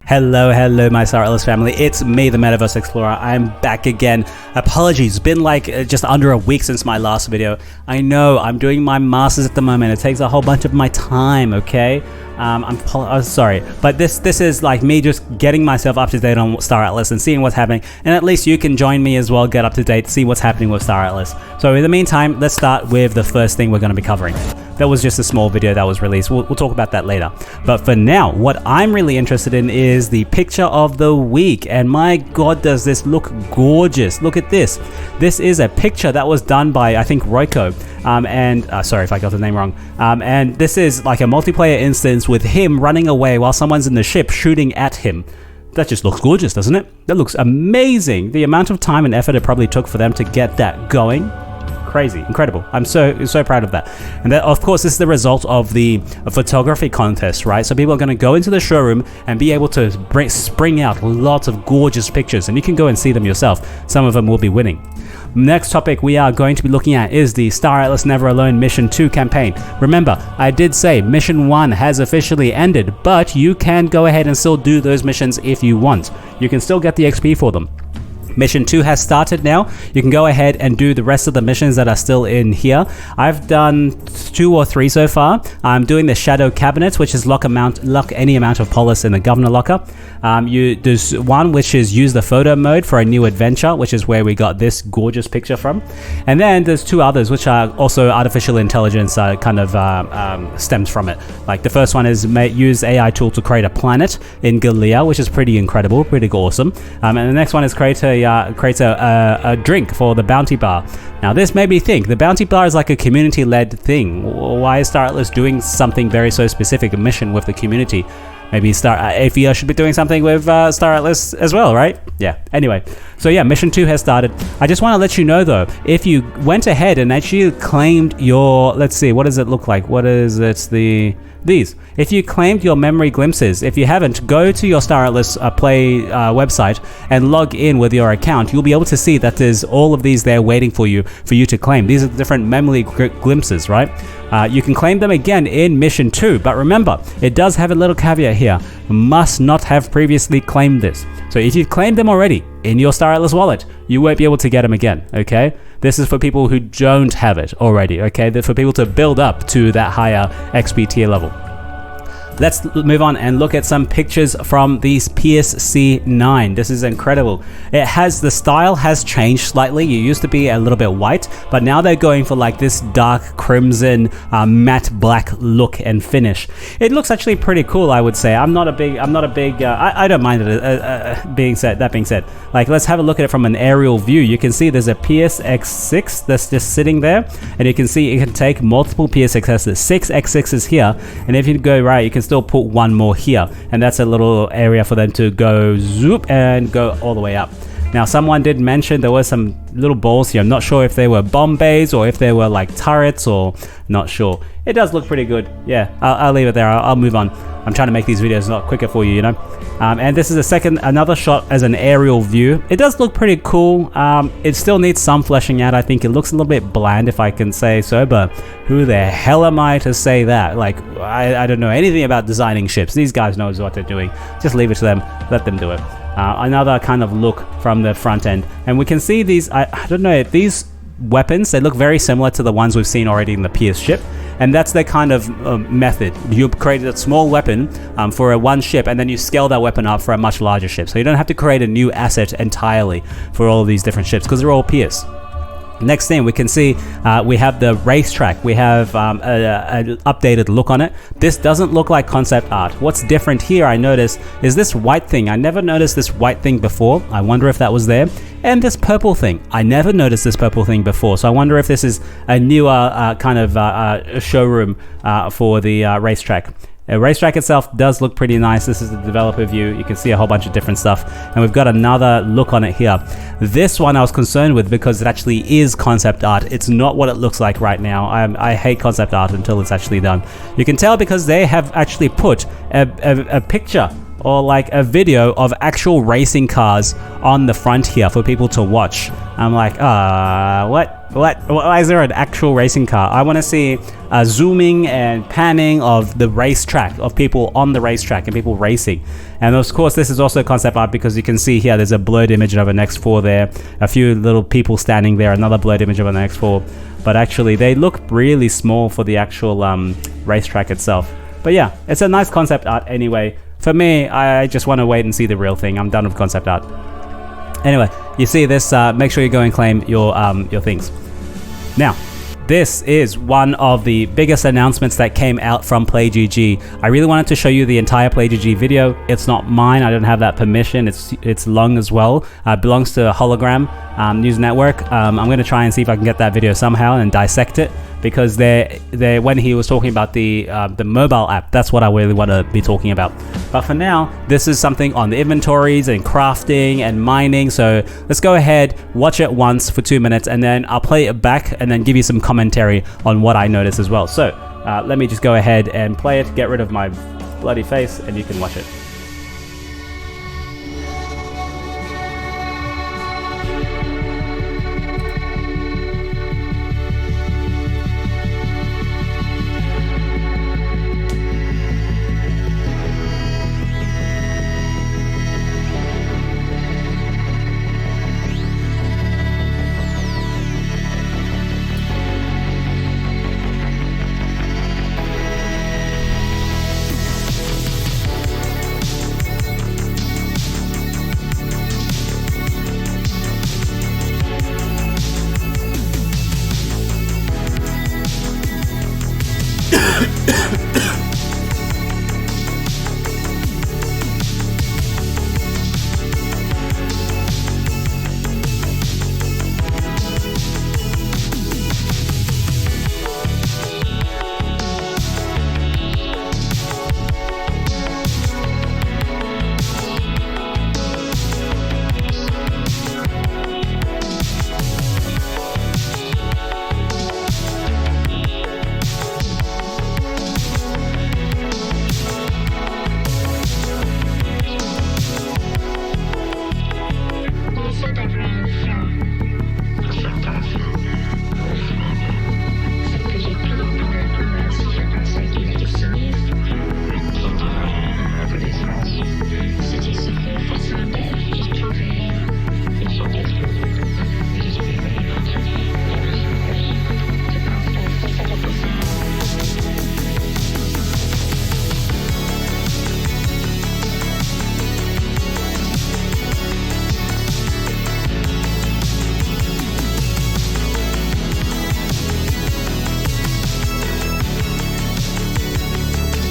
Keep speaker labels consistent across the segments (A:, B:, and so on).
A: Hello, my Star Atlas family. It's me, the MetaVerse Explorer. I'm back again. Apologies, it's been like just under a week since my last video. I know, I'm doing my masters at the moment. It takes a whole bunch of my time, okay? I'm sorry, but this is like me just getting myself up to date on Star Atlas and seeing what's happening, and at least you can join me as well, get up to date, see what's happening with Star Atlas. So in the meantime, let's start with the first thing we're going to be covering. That was just a small video that was released. We'll talk about that later. But for now, what I'm really interested in is the picture of the week. And my God, does this look gorgeous. Look at this. This is a picture that was done by, I think, Royko. Sorry if I got the name wrong. And this is like a multiplayer instance with him running away while someone's in the ship shooting at him. That just looks gorgeous, doesn't it? That looks amazing. The amount of time and effort it probably took for them to get that going. Crazy, incredible. I'm so proud of that. And that, of course, this is the result of the photography contest, right? So people are going to go into the showroom and be able to spring out lots of gorgeous pictures, and you can go and see them yourself. Some of them will be winning. Next topic we are going to be looking at is the Star Atlas Never Alone Mission 2 campaign. Remember, I did say Mission 1 has officially ended, but you can go ahead and still do those missions if you want. You can still get the XP for them. Mission 2 has started now. You can go ahead and do the rest of the missions that are still in here. I've done 2 or 3 so far. I'm doing the Shadow Cabinets, which is lock any amount of polis in the Governor Locker. There's one which is use the photo mode for a new adventure, which is where we got this gorgeous picture from. And then there's 2 others, which are also artificial intelligence stems from it. Like the first one is use AI tool to create a planet in Galea, which is pretty incredible, pretty awesome. And the next one is create a drink for the bounty bar. Now this made me think, the bounty bar is like a community-led thing. Why is Star Atlas doing something very so specific, a mission with the community? Maybe AFIA should be doing something with Star Atlas as well, right? Yeah, anyway. So yeah, Mission 2 has started. I just want to let you know though, if you went ahead and actually claimed your, let's see, what does it look like? What is it? These. If you claimed your memory glimpses, if you haven't, go to your Star Atlas Play website and log in with your account. You'll be able to see that there's all of these there waiting for you to claim. These are the different memory glimpses, right? You can claim them again in Mission 2, but remember, it does have a little caveat here. Must not have previously claimed this. So if you've claimed them already in your Star Atlas wallet, you won't be able to get them again, okay? This is for people who don't have it already, okay? They're for people to build up to that higher XP tier level. Let's move on and look at some pictures from the PSC9. This is incredible. The style has changed slightly. You used to be a little bit white, but now they're going for like this dark crimson, matte black look and finish. It looks actually pretty cool, I would say. I don't mind it. That being said, like let's have a look at it from an aerial view. You can see there's a PSX6 that's just sitting there, and you can see it can take multiple PSXs. 6 X6s here, and if you go right, you can still put one more here, and that's a little area for them to go zoop and go all the way up. Now someone did mention there were some little balls here. I'm not sure if they were bomb bays or if they were like turrets, or not sure. It does look pretty good. Yeah, I'll leave it there. I'll move on. I'm trying to make these videos a lot quicker for you, you know. And this is another shot as an aerial view. It does look pretty cool. It still needs some fleshing out. I think it looks a little bit bland, if I can say so, but who the hell am I to say that? Like, I don't know anything about designing ships. These guys know what they're doing. Just leave it to them. Let them do it. Another kind of look from the front end. And we can see these, I don't know, these weapons, they look very similar to the ones we've seen already in the PS ship. And that's their kind of method. You created a small weapon for one ship, and then you scale that weapon up for a much larger ship. So you don't have to create a new asset entirely for all of these different ships, because they're all PS. Next thing we can see, we have the Racetrack. We have an updated look on it. This doesn't look like concept art. What's different here, I noticed, is this white thing. I never noticed this white thing before. I wonder if that was there. And this purple thing. I never noticed this purple thing before. So I wonder if this is a newer kind of showroom for the Racetrack. Racetrack itself does look pretty nice. This is the developer view. You can see a whole bunch of different stuff. And we've got another look on it here. This one I was concerned with because it actually is concept art. It's not what it looks like right now. I hate concept art until it's actually done. You can tell because they have actually put a picture or like a video of actual racing cars on the front here for people to watch. I'm like, why is there an actual racing car? I want to see zooming and panning of the racetrack, of people on the racetrack and people racing. And of course, this is also concept art because you can see here there's a blurred image of an X4 there, a few little people standing there, another blurred image of an X4. But actually, they look really small for the actual racetrack itself. But yeah, it's a nice concept art anyway. For me, I just want to wait and see the real thing. I'm done with concept art. Anyway, you see this, make sure you go and claim your things. Now, this is one of the biggest announcements that came out from PlayGG. I really wanted to show you the entire PlayGG video. It's not mine. I don't have that permission. It's Lung as well. It belongs to Hologram News Network. I'm going to try and see if I can get that video somehow and dissect it, because when he was talking about the mobile app, that's what I really want to be talking about. But for now, this is something on the inventories and crafting and mining. So let's go ahead, watch it once for 2 minutes, and then I'll play it back and then give you some commentary on what I noticed as well. So let me just go ahead and play it, get rid of my bloody face, and you can watch it.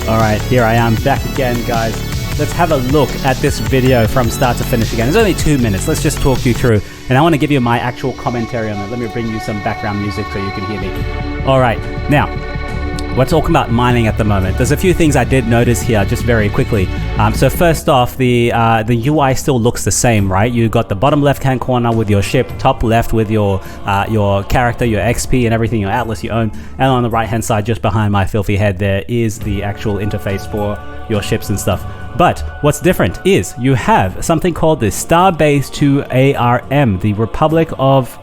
A: Alright, here I am back again, guys. Let's have a look at this video from start to finish again. It's only 2 minutes. Let's just talk you through. And I want to give you my actual commentary on it. Let me bring you some background music so you can hear me. Alright, now, we're talking about mining at the moment. There's a few things I did notice here just very quickly. So first off, the UI still looks the same, right? You got the bottom left-hand corner with your ship, top left with your character, your XP and everything, your atlas you own, and on the right-hand side, just behind my filthy head, there is the actual interface for your ships and stuff. But what's different is you have something called the Starbase 2 ARM, the Republic of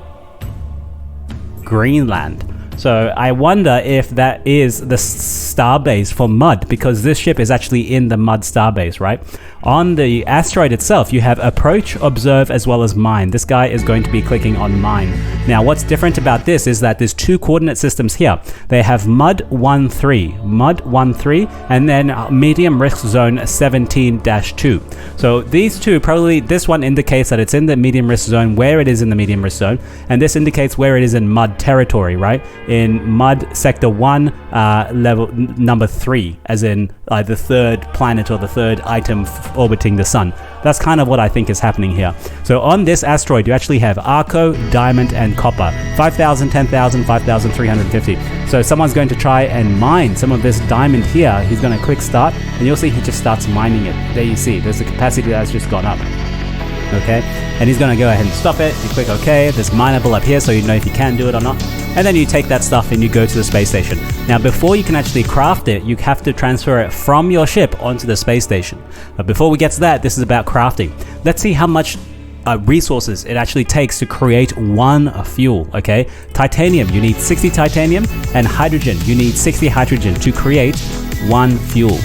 A: Greenland. So I wonder if that is the starbase for Mud, because this ship is actually in the Mud starbase, right? On the asteroid itself, you have approach, observe, as well as mine. This guy is going to be clicking on mine. Now, what's different about this is that there's two coordinate systems here. They have Mud 13, and then medium risk zone 17-2. So these two, probably this one indicates that it's in the medium risk zone, where it is in the medium risk zone, and this indicates where it is in Mud territory, right? In Mud Sector 1, level number 3, as in the third planet or the third item orbiting the sun. That's kind of what I think is happening here. So on this asteroid, you actually have Arco, Diamond, and Copper. 5,000, 10,000, 5,350. So someone's going to try and mine some of this diamond here. He's going to quick start, and you'll see he just starts mining it. There you see, there's the capacity that's just gone up. Okay, and he's going to go ahead and stop it. You click OK. There's mineable up here, so you know if you can do it or not. and then you take that stuff and you go to the space station. Now, before you can actually craft it, you have to transfer it from your ship onto the space station. But before we get to that, this is about crafting. Let's see how much resources it actually takes to create one fuel. Okay, titanium, you need 60 titanium, and hydrogen, you need 60 hydrogen to create one fuel,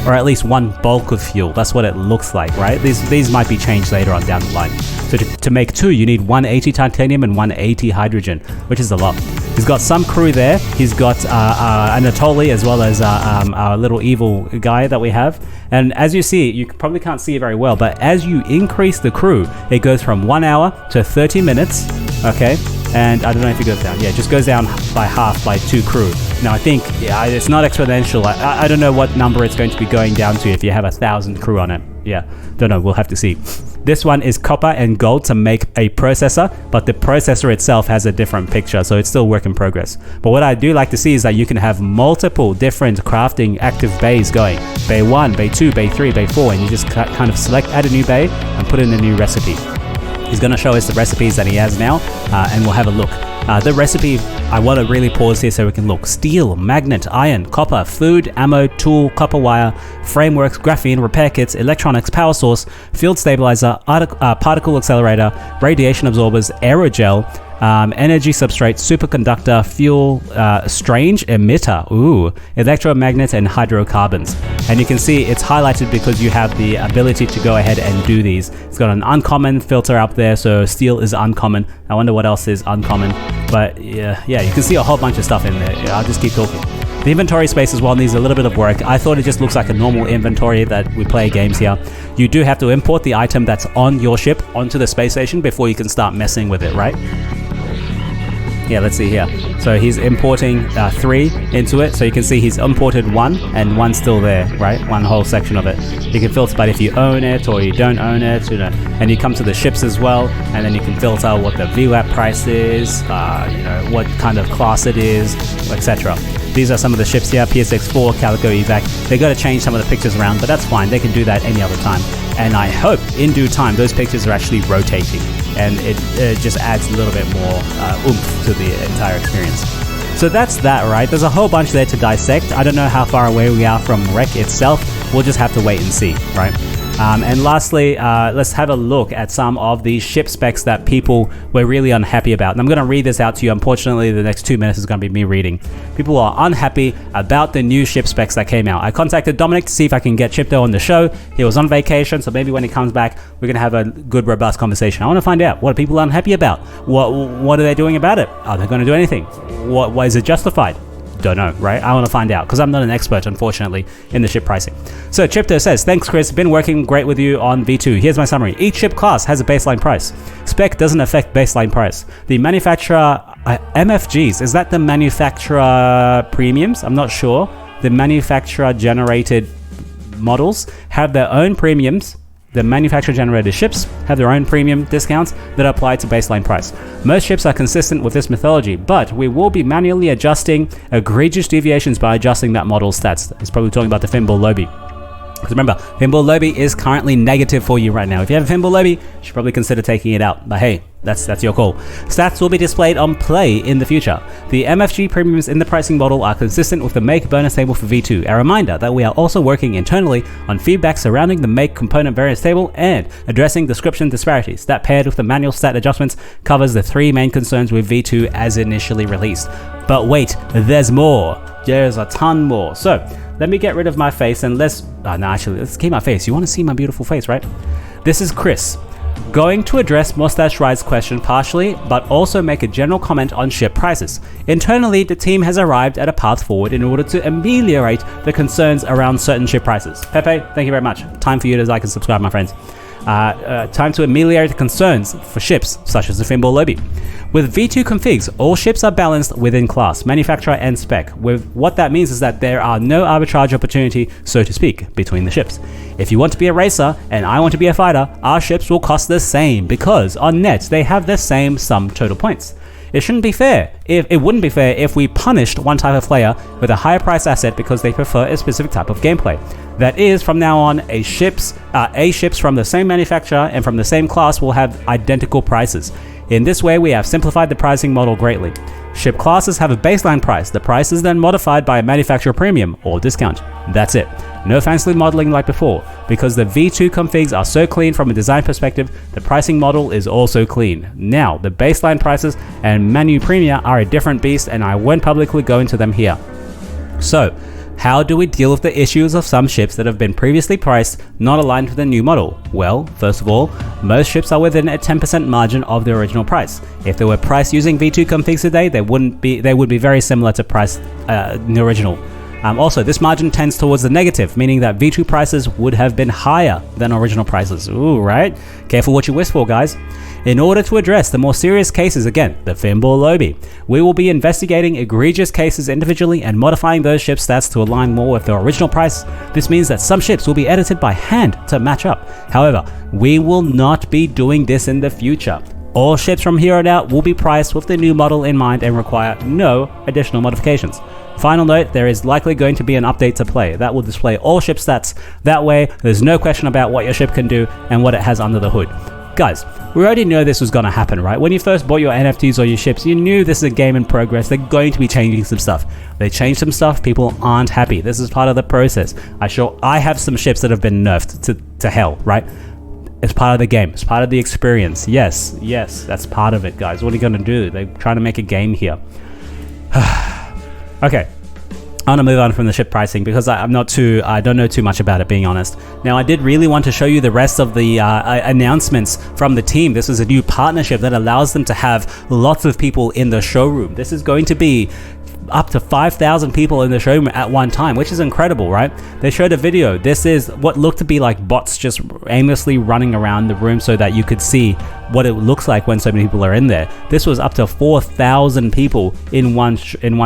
A: or at least one bulk of fuel. That's what it looks like, right? These might be changed later on down the line. So to make two, you need 180 titanium and 180 hydrogen, which is a lot. He's got some crew there. He's got Anatoly, as well as our little evil guy that we have. And as you see, you probably can't see it very well, but as you increase the crew, it goes from 1 hour to 30 minutes, okay? And I don't know if it goes down. Yeah, it just goes down by half by 2 crew. Now, I think it's not exponential. I don't know what number it's going to be going down to if you have 1,000 crew on it. Yeah, don't know. We'll have to see. This one is copper and gold to make a processor, but the processor itself has a different picture, so it's still work in progress. But what I do like to see is that you can have multiple different crafting active bays going. Bay 1, Bay 2, Bay 3, Bay 4, and you just kind of select add a new bay and put in a new recipe. He's going to show us the recipes that he has now, and we'll have a look. The recipe, I want to really pause here so we can look. Steel, magnet, iron, copper, food, ammo, tool, copper wire, frameworks, graphene, repair kits, electronics, power source, field stabilizer, particle accelerator, radiation absorbers, aerogel, energy substrate, superconductor, fuel, strange emitter, electromagnet, and hydrocarbons. And you can see it's highlighted because you have the ability to go ahead and do these. It's got an uncommon filter up there, so steel is uncommon. I wonder what else is uncommon. But yeah, you can see a whole bunch of stuff in there. I'll just keep talking. The inventory space as well needs a little bit of work. I thought it just looks like a normal inventory that we play games here. You do have to import the item that's on your ship onto the space station before you can start messing with it, right? Yeah, let's see here. So he's importing 3 into it. So you can see he's imported 1 and 1 still there, right? One whole section of it. You can filter by if you own it or you don't own it, you know. And you come to the ships as well, and then you can filter what the VWAP price is, you know, what kind of class it is, etc. These are some of the ships here, PSX4, Calico Evac. They got to change some of the pictures around, but that's fine. They can do that any other time. And I hope in due time those pictures are actually rotating, and it just adds a little bit more oomph to the entire experience. So that's that, right? There's a whole bunch there to dissect. I don't know how far away we are from Rec itself. We'll just have to wait and see, right? And lastly, let's have a look at some of the ship specs that people were really unhappy about. And I'm going to read this out to you. Unfortunately, the next 2 minutes is going to be me reading. People are unhappy about the new ship specs that came out. I contacted Dominic to see if I can get Chipto on the show. He was on vacation, so maybe when he comes back, we're going to have a good, robust conversation. I want to find out, what are people unhappy about? What are they doing about it? Are they going to do anything? Why is it justified? Don't know, right? I want to find out because I'm not an expert, unfortunately, in the ship pricing. So Chipto says, thanks Chris, been working great with you on V2. Here's my summary. Each ship class has a baseline price. Spec doesn't affect baseline price. The manufacturer MFGs, is that the manufacturer premiums? I'm not sure. The manufacturer generated models have their own premiums. The manufacturer-generated ships have their own premium discounts that apply to baseline price. Most ships are consistent with this methodology, but we will be manually adjusting egregious deviations by adjusting that model's stats. He's probably talking about the Finball Lobby. Because remember, Finball Lobby is currently negative for you right now. If you have a Finball Lobby, you should probably consider taking it out. But hey, that's your call. Stats will be displayed on play in the future. The MFG premiums in the pricing model are consistent with the make bonus table for V2. A reminder that we are also working internally on feedback surrounding the make component variance table and addressing description disparities. That paired with the manual stat adjustments covers the 3 main concerns with V2 as initially released. But wait, there's more. There's a ton more. So let me get rid of my face and let's keep my face. You want to see my beautiful face, right? This is Chris, going to address Mustache Ride's question partially, but also make a general comment on ship prices. Internally, the team has arrived at a path forward in order to ameliorate the concerns around certain ship prices. Pepe, thank you very much. Time for you to like and subscribe, my friends. Time to ameliorate the concerns for ships such as the Finball Lobby. With V2 configs, all ships are balanced within class, manufacturer and spec. With what that means is that there are no arbitrage opportunity, so to speak, between the ships. If you want to be a racer and I want to be a fighter, our ships will cost the same because on net they have the same sum total points. It shouldn't be fair. It wouldn't be fair if we punished one type of player with a higher price asset because they prefer a specific type of gameplay. That is, from now on, ships from the same manufacturer and from the same class will have identical prices. In this way, we have simplified the pricing model greatly. Ship classes have a baseline price. The price is then modified by a manufacturer premium or discount. That's it. No fancy modeling like before. Because the V2 configs are so clean from a design perspective, the pricing model is also clean. Now, the baseline prices and manu premia are a different beast, and I won't publicly go into them here. So, how do we deal with the issues of some ships that have been previously priced not aligned with the new model? Well, first of all, most ships are within a 10% margin of the original price. If they were priced using V2 configs today, they would be very similar to price in the original. Also, this margin tends towards the negative, meaning that V2 prices would have been higher than original prices. Ooh, right? Careful what you wish for, guys. In order to address the more serious cases, again, the Finball Lobby, we will be investigating egregious cases individually and modifying those ship stats to align more with the original price. This means that some ships will be edited by hand to match up. However, we will not be doing this in the future. All ships from here on out will be priced with the new model in mind and require no additional modifications. Final note, there is likely going to be an update to play that will display all ship stats. That way, there's no question about what your ship can do and what it has under the hood. Guys, we already know this was going to happen, right? When you first bought your NFTs or your ships, you knew this is a game in progress. They're going to be changing some stuff. They changed some stuff. People aren't happy. This is part of the process. I have some ships that have been nerfed to hell, right? It's part of the game. It's part of the experience. Yes, that's part of it, guys. What are you going to do? They're trying to make a game here. Okay, I want to move on from the ship pricing because I don't know too much about it, being honest. Now, I did really want to show you the rest of the announcements from the team. This is a new partnership that allows them to have lots of people in the showroom. This is going to be up to 5,000 people in the showroom at one time, which is incredible, right? They showed a video. This is what looked to be like bots just aimlessly running around the room so that you could see what it looks like when so many people are in there. This was up to 4,000 people in one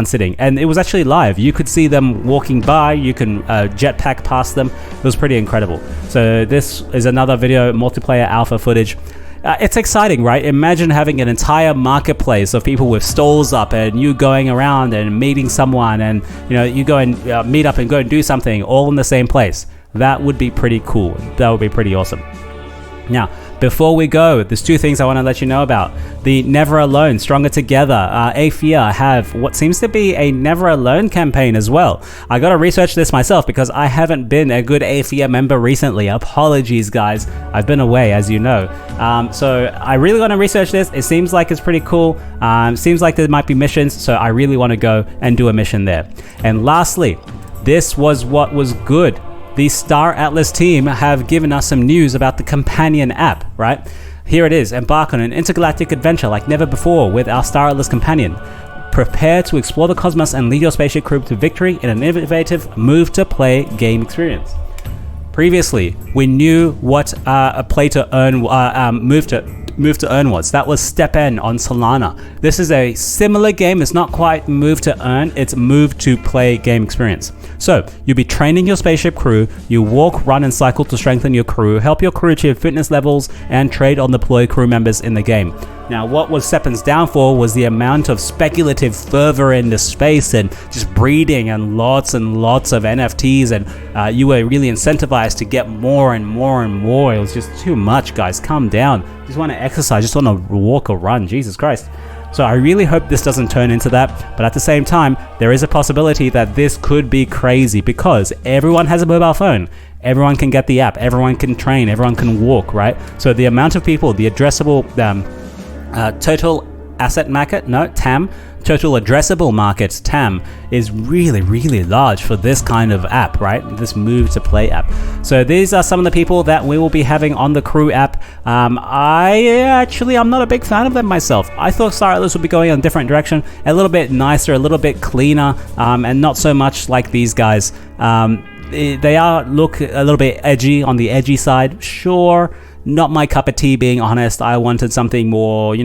A: sitting, and it was actually live. You could see them walking by. You can jetpack past them. It was pretty incredible. So this is another video, multiplayer alpha footage. It's exciting, right? Imagine having an entire marketplace of people with stalls up and you going around and meeting someone, and you go and meet up and go and do something all in the same place. That would be pretty cool. That would be pretty awesome. Now, before we go, there's two things I want to let you know about. The Never Alone, Stronger Together. Aethia have what seems to be a Never Alone campaign as well. I got to research this myself because I haven't been a good Aethia member recently. Apologies, guys. I've been away, as you know. So I really want to research this. It seems like it's pretty cool. Seems like there might be missions, so I really want to go and do a mission there. And lastly, this was what was good. The Star Atlas team have given us some news about the companion app, right? Here it is. Embark on an intergalactic adventure like never before with our Star Atlas companion. Prepare to explore the cosmos and lead your spaceship crew to victory in an innovative move-to-play game experience. Previously, we knew what a play to earn, move to earn was. That was Step N on Solana. This is a similar game. It's not quite move to earn, it's move to play game experience. So you'll be training your spaceship crew. You walk, run, and cycle to strengthen your crew, help your crew achieve fitness levels, and trade on deployed crew members in the game. Now, what was Step N's downfall was the amount of speculative fervor into space and just breeding and lots of NFTs, and you were really incentivized to get more and more and more. It was just too much, guys. Calm down. Just want to exercise, just want to walk or run. Jesus Christ. So I really hope this doesn't turn into that, but at the same time, there is a possibility that this could be crazy because everyone has a mobile phone. Everyone can get the app, everyone can train, everyone can walk, right? So the amount of people, the addressable total asset market, TAM, total addressable market, TAM, is really, really large for this kind of app, right? This move to play app. So these are some of the people that we will be having on the crew app. I'm not a big fan of them myself. I thought Star Atlas would be going in a different direction, a little bit nicer, a little bit cleaner, and not so much like these guys. They look a little bit edgy, on the edgy side. Sure, not my cup of tea, being honest. I wanted something more,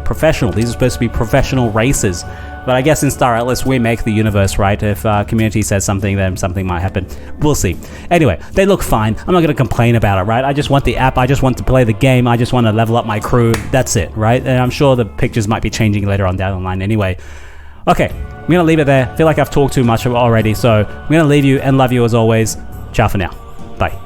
A: professional. These are supposed to be professional races. But I guess in Star Atlas, we make the universe, right? If community says something, then something might happen. We'll see. Anyway, they look fine. I'm not going to complain about it, right? I just want the app. I just want to play the game. I just want to level up my crew. That's it, right? And I'm sure the pictures might be changing later on down the line anyway. Okay, I'm going to leave it there. I feel like I've talked too much already, so I'm going to leave you and love you as always. Ciao for now. Bye.